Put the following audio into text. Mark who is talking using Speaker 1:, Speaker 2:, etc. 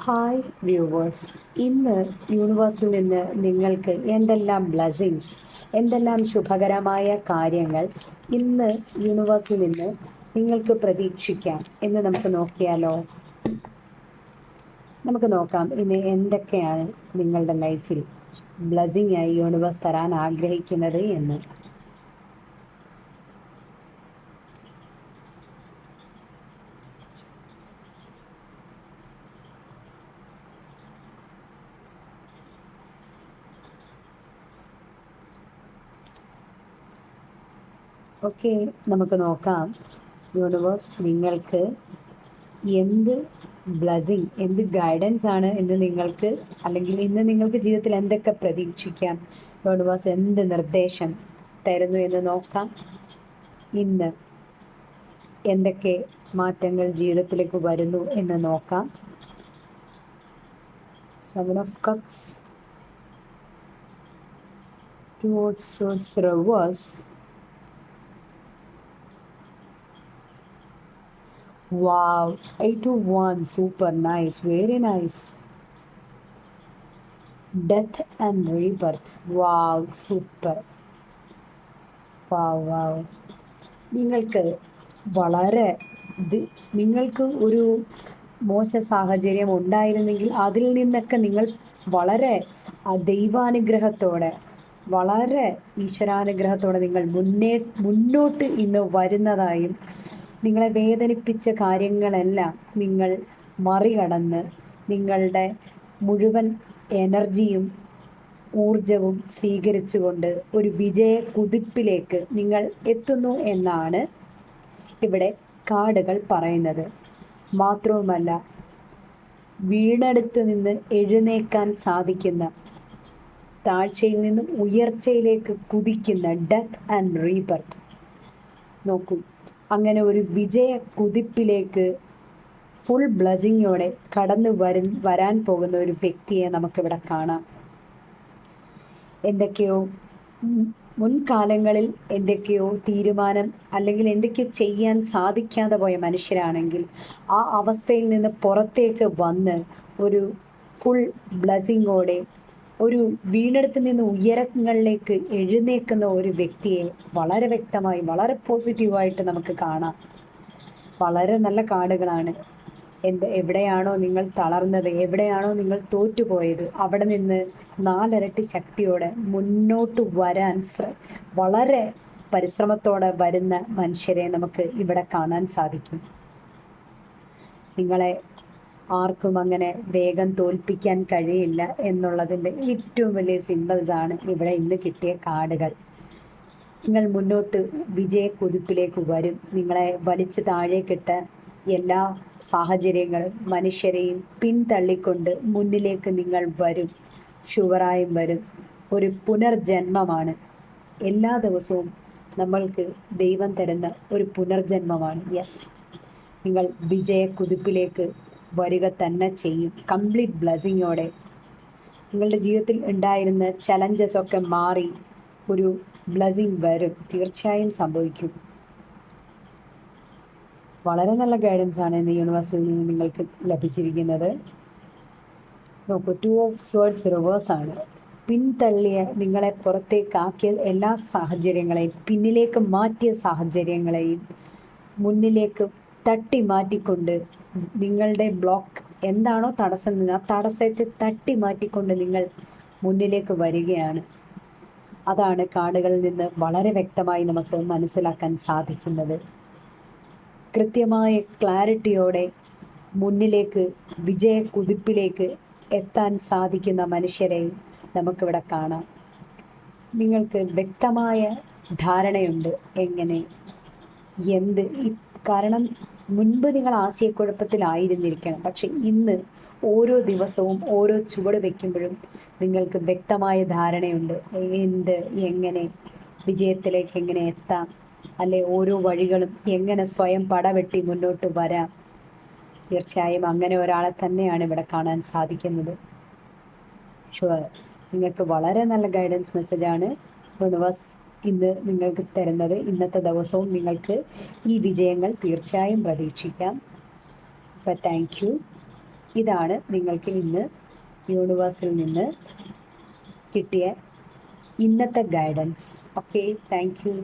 Speaker 1: Hi viewers. ഇന്ന് യൂണിവേഴ്സിൽ നിന്ന് നിങ്ങൾക്ക് എന്തെല്ലാം ബ്ലെസ്സിങ്സ്, എന്തെല്ലാം ശുഭകരമായ കാര്യങ്ങൾ ഇന്ന് യൂണിവേഴ്സിൽ നിന്ന് നിങ്ങൾക്ക് പ്രതീക്ഷിക്കാം എന്ന് നമുക്ക് നോക്കിയാലോ? നമുക്ക് നോക്കാം ഇന്ന് എന്തൊക്കെയാണ് നിങ്ങളുടെ ലൈഫിൽ ബ്ലെസ്സിങ് ആയി യൂണിവേഴ്സ് തരാൻ ആഗ്രഹിക്കുന്നത് എന്ന്. ഓക്കെ, നമുക്ക് നോക്കാം യൂണിവേഴ്സ് നിങ്ങൾക്ക് എന്ത് ബ്ലെസ്സിങ്, എന്ത് ഗൈഡൻസ് ആണ് ഇന്ന് നിങ്ങൾക്ക്, അല്ലെങ്കിൽ ഇന്ന് നിങ്ങൾക്ക് ജീവിതത്തിൽ എന്തൊക്കെ പ്രതീക്ഷിക്കാം, യൂണിവേഴ്സ് എന്ത് നിർദ്ദേശം തരുന്നു എന്ന് നോക്കാം. ഇന്ന് എന്തൊക്കെ മാറ്റങ്ങൾ ജീവിതത്തിലേക്ക് വരുന്നു എന്ന് നോക്കാം. 7 of Cups, 2 of Swords reverse, wow, 8 of Wands, super nice, very nice. Death and rebirth, wow, super, wow. നിങ്ങൾക്ക് വളരെ നിങ്ങൾക്ക് ഒരു മോശ സാഹചര്യം ഉണ്ടായിരുന്നെങ്കിൽ അതിൽ നിന്നൊക്കെ നിങ്ങൾ വളരെ ദൈവാനുഗ്രഹത്തോടെ, വളരെ ഈശ്വരാനുഗ്രഹത്തോടെ നിങ്ങൾ മുന്നോട്ട് ഇന്ന് വരുന്നതായും, നിങ്ങളെ വേദനിപ്പിച്ച കാര്യങ്ങളെല്ലാം നിങ്ങൾ മറികടന്ന് നിങ്ങളുടെ മുഴുവൻ എനർജിയും ഊർജവും സ്വീകരിച്ചുകൊണ്ട് ഒരു വിജയ കുതിപ്പിലേക്ക് നിങ്ങൾ എത്തുന്നു എന്നാണ് ഇവിടെ കാർഡുകൾ പറയുന്നത്. മാത്രവുമല്ല, വീണടുത്തു നിന്ന് എഴുന്നേക്കാൻ സാധിക്കുന്ന, താഴ്ചയിൽ നിന്നും ഉയർച്ചയിലേക്ക് കുതിക്കുന്ന ഡെത്ത് ആൻഡ് റീബർത്ത്. നോക്കൂ, അങ്ങനെ ഒരു വിജയ കുതിപ്പിലേക്ക് ഫുൾ ബ്ലെസ്സിങ്ങോടെ കടന്നു വരാൻ പോകുന്ന ഒരു വ്യക്തിയെ നമുക്കിവിടെ കാണാം. എന്തൊക്കെയോ മുൻകാലങ്ങളിൽ എന്തൊക്കെയോ തീരുമാനം അല്ലെങ്കിൽ എന്തൊക്കെയോ ചെയ്യാൻ സാധിക്കാതെ പോയ മനുഷ്യരാണെങ്കിൽ ആ അവസ്ഥയിൽ നിന്ന് പുറത്തേക്ക് വന്ന് ഒരു ഫുൾ ബ്ലെസ്സിങ്ങോടെ ഒരു വീണ്ടെടുത്ത് നിന്ന് ഉയരങ്ങളിലേക്ക് എഴുന്നേൽക്കുന്ന ഒരു വ്യക്തിയെ വളരെ വ്യക്തമായി, വളരെ പോസിറ്റീവായിട്ട് നമുക്ക് കാണാം. വളരെ നല്ല കാർഡുകളാണ്. എവിടെയാണോ നിങ്ങൾ തളർന്നത്, എവിടെയാണോ നിങ്ങൾ തോറ്റുപോയത്, അവിടെ നിന്ന് 4 ഇരട്ടി ശക്തിയോടെ മുന്നോട്ട് വരാൻ വളരെ പരിശ്രമത്തോടെ വരുന്ന മനുഷ്യരെ നമുക്ക് ഇവിടെ കാണാൻ സാധിക്കും. നിങ്ങളെ ആർക്കും അങ്ങനെ വേഗം തോൽപ്പിക്കാൻ കഴിയില്ല എന്നുള്ളതിൻ്റെ ഏറ്റവും വലിയ സിമ്പിൾസാണ് ഇവിടെ ഇന്ന് കിട്ടിയ കാർഡുകൾ. നിങ്ങൾ മുന്നോട്ട് വിജയ കുതിപ്പിലേക്ക് വരും. നിങ്ങളെ വലിച്ചു താഴേക്കിട്ട എല്ലാ സാഹചര്യങ്ങളും മനുഷ്യരെയും പിന്തള്ളിക്കൊണ്ട് മുന്നിലേക്ക് നിങ്ങൾ വരും, ഷുവറായും വരും. ഒരു പുനർജന്മമാണ്. എല്ലാ ദിവസവും നമ്മൾക്ക് ദൈവം തരുന്ന ഒരു പുനർജന്മമാണ്. യെസ്, നിങ്ങൾ വിജയ കുതിപ്പിലേക്ക് വരിക തന്നെ ചെയ്യും. കംപ്ലീറ്റ് ബ്ലെസ്സിങ്ങോടെ നിങ്ങളുടെ ജീവിതത്തിൽ ഉണ്ടായിരുന്ന ചലഞ്ചസ് ഒക്കെ മാറി ഒരു ബ്ലെസ്സിങ് വരും, തീർച്ചയായും സംഭവിക്കും. വളരെ നല്ല ഗൈഡൻസ് ആണ് ഇന്ന് യൂണിവേഴ്സിൽ നിന്ന് നിങ്ങൾക്ക് ലഭിച്ചിരിക്കുന്നത്. നോക്കൂ, 2 ഓഫ് സ്വേർഡ്സ് റിവേഴ്സ് ആണ്. പിന്തള്ളിയ, നിങ്ങളെ പുറത്തേക്കാക്കിയ എല്ലാ സാഹചര്യങ്ങളെയും, പിന്നിലേക്ക് മാറ്റിയ സാഹചര്യങ്ങളെയും മുന്നിലേക്ക് തട്ടി മാറ്റിക്കൊണ്ട്, നിങ്ങളുടെ ബ്ലോക്ക് എന്താണോ തടസ്സം നിന്ന് ആ തടസ്സത്തെ തട്ടി മാറ്റിക്കൊണ്ട് നിങ്ങൾ മുന്നിലേക്ക് വരികയാണ്. അതാണ് കാർഡുകളിൽ നിന്ന് വളരെ വ്യക്തമായി നമുക്ക് മനസ്സിലാക്കാൻ സാധിക്കുന്നത്. കൃത്യമായ ക്ലാരിറ്റിയോടെ മുന്നിലേക്ക് വിജയ കുതിപ്പിലേക്ക് എത്താൻ സാധിക്കുന്ന മനുഷ്യരെ നമുക്കിവിടെ കാണാം. നിങ്ങൾക്ക് വ്യക്തമായ ധാരണയുണ്ട് എങ്ങനെ, എന്ത്. കാരണം മുൻപ് നിങ്ങൾ ആശയക്കുഴപ്പത്തിലായിരുന്നിരിക്കണം, പക്ഷെ ഇന്ന് ഓരോ ദിവസവും ഓരോ ചുവട് വയ്ക്കുമ്പോഴും നിങ്ങൾക്ക് വ്യക്തമായ ധാരണയുണ്ട് എന്ത്, എങ്ങനെ വിജയത്തിലേക്ക് എങ്ങനെ എത്താം, അല്ലെ ഓരോ വഴികളും എങ്ങനെ സ്വയം പടവെട്ടി മുന്നോട്ട് വരാം. തീർച്ചയായും അങ്ങനെ ഒരാളെ തന്നെയാണ് ഇവിടെ കാണാൻ സാധിക്കുന്നത്. ഷുവർ, നിങ്ങൾക്ക് വളരെ നല്ല ഗൈഡൻസ് മെസ്സേജാണ് യൂണിവേഴ്സ് ഇന്ന് നിങ്ങൾക്ക് തരുന്നത്. ഇന്നത്തെ ദിവസവും നിങ്ങൾക്ക് ഈ വിജയങ്ങൾ തീർച്ചയായും പ്രതീക്ഷിക്കാം. അപ്പോൾ താങ്ക് യു. ഇതാണ് നിങ്ങൾക്ക് ഇന്ന് യൂണിവേഴ്സിൽ നിന്ന് കിട്ടിയ ഇന്നത്തെ ഗൈഡൻസ്. Okay, thank you.